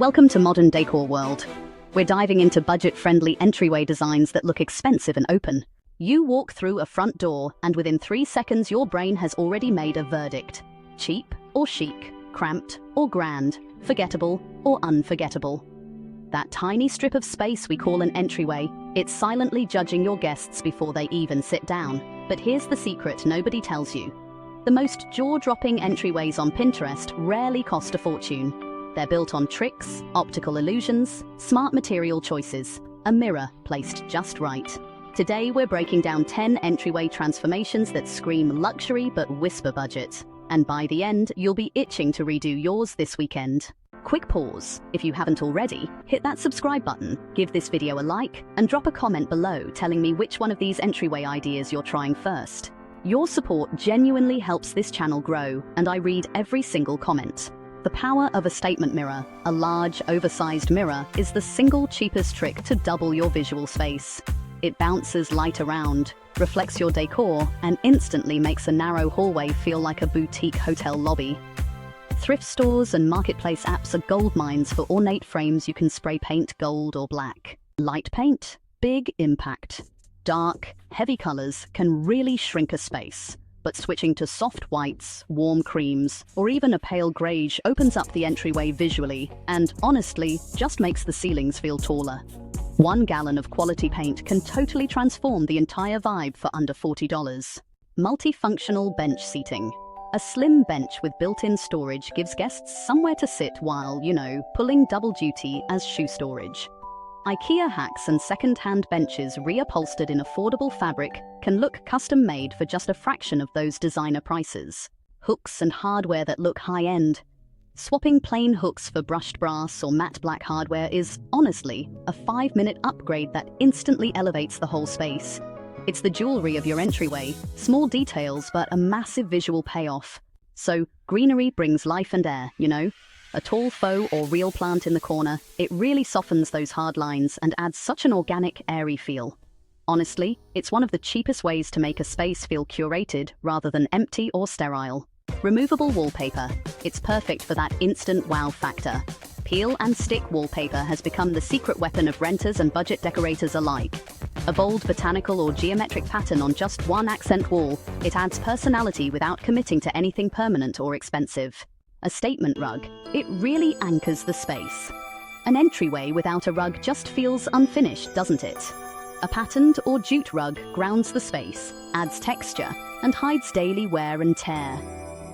Welcome to modern decor world. We're diving into budget-friendly entryway designs that look expensive and open. You walk through a front door, and within 3 seconds your brain has already made a verdict. Cheap or chic, cramped or grand, forgettable or unforgettable. That tiny strip of space we call an entryway, it's silently judging your guests before they even sit down. But here's the secret nobody tells you. The most jaw-dropping entryways on Pinterest rarely cost a fortune. They're built on tricks, optical illusions, smart material choices, a mirror placed just right. Today we're breaking down 10 entryway transformations that scream luxury but whisper budget. And by the end, you'll be itching to redo yours this weekend. Quick pause. If you haven't already, hit that subscribe button, give this video a like, and drop a comment below telling me which one of these entryway ideas you're trying first. Your support genuinely helps this channel grow, and I read every single comment. The power of a statement mirror, a large, oversized mirror, is the single cheapest trick to double your visual space. It bounces light around, reflects your decor, and instantly makes a narrow hallway feel like a boutique hotel lobby. Thrift stores and marketplace apps are gold mines for ornate frames you can spray paint gold or black. Light paint, big impact. Dark, heavy colors can really shrink a space. But switching to soft whites, warm creams, or even a pale greige opens up the entryway visually and, honestly, just makes the ceilings feel taller. 1 gallon of quality paint can totally transform the entire vibe for under $40. Multifunctional bench seating. A slim bench with built-in storage gives guests somewhere to sit while, pulling double duty as shoe storage. IKEA hacks and second-hand benches reupholstered in affordable fabric can look custom-made for just a fraction of those designer prices. Hooks and hardware that look high-end. Swapping plain hooks for brushed brass or matte black hardware is, honestly, a 5-minute upgrade that instantly elevates the whole space. It's the jewelry of your entryway, small details but a massive visual payoff. So, greenery brings life and air, A tall faux or real plant in the corner, it really softens those hard lines and adds such an organic, airy feel. Honestly, it's one of the cheapest ways to make a space feel curated rather than empty or sterile. Removable wallpaper. It's perfect for that instant wow factor. Peel and stick wallpaper has become the secret weapon of renters and budget decorators alike. A bold botanical or geometric pattern on just one accent wall, it adds personality without committing to anything permanent or expensive. A statement rug. It really anchors the space. An entryway without a rug just feels unfinished, doesn't it? A patterned or jute rug grounds the space, adds texture, and hides daily wear and tear.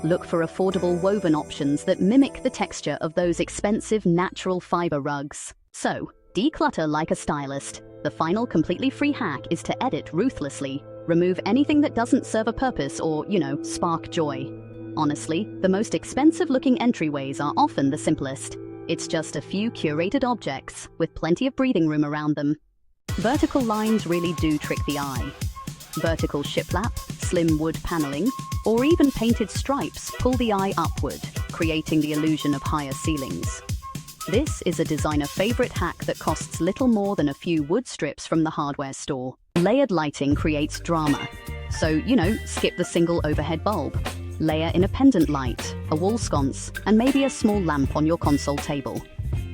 Look for affordable woven options that mimic the texture of those expensive natural fiber rugs. So, declutter like a stylist. The final completely free hack is to edit ruthlessly. Remove anything that doesn't serve a purpose or, spark joy. Honestly, the most expensive-looking entryways are often the simplest. It's just a few curated objects, with plenty of breathing room around them. Vertical lines really do trick the eye. Vertical shiplap, slim wood paneling, or even painted stripes pull the eye upward, creating the illusion of higher ceilings. This is a designer favorite hack that costs little more than a few wood strips from the hardware store. Layered lighting creates drama. So, skip the single overhead bulb. Layer in a pendant light, a wall sconce, and maybe a small lamp on your console table.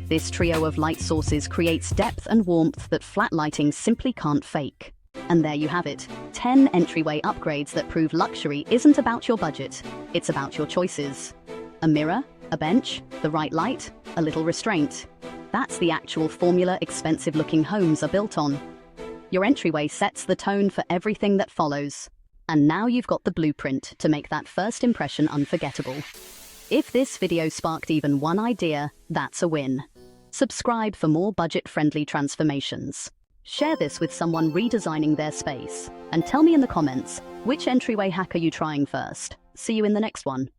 This trio of light sources creates depth and warmth that flat lighting simply can't fake. And there you have it, 10 entryway upgrades that prove luxury isn't about your budget, it's about your choices. A mirror, a bench, the right light, a little restraint. That's the actual formula expensive-looking homes are built on. Your entryway sets the tone for everything that follows. And now you've got the blueprint to make that first impression unforgettable. If this video sparked even one idea, that's a win. Subscribe for more budget-friendly transformations. Share this with someone redesigning their space. And tell me in the comments, which entryway hack are you trying first? See you in the next one.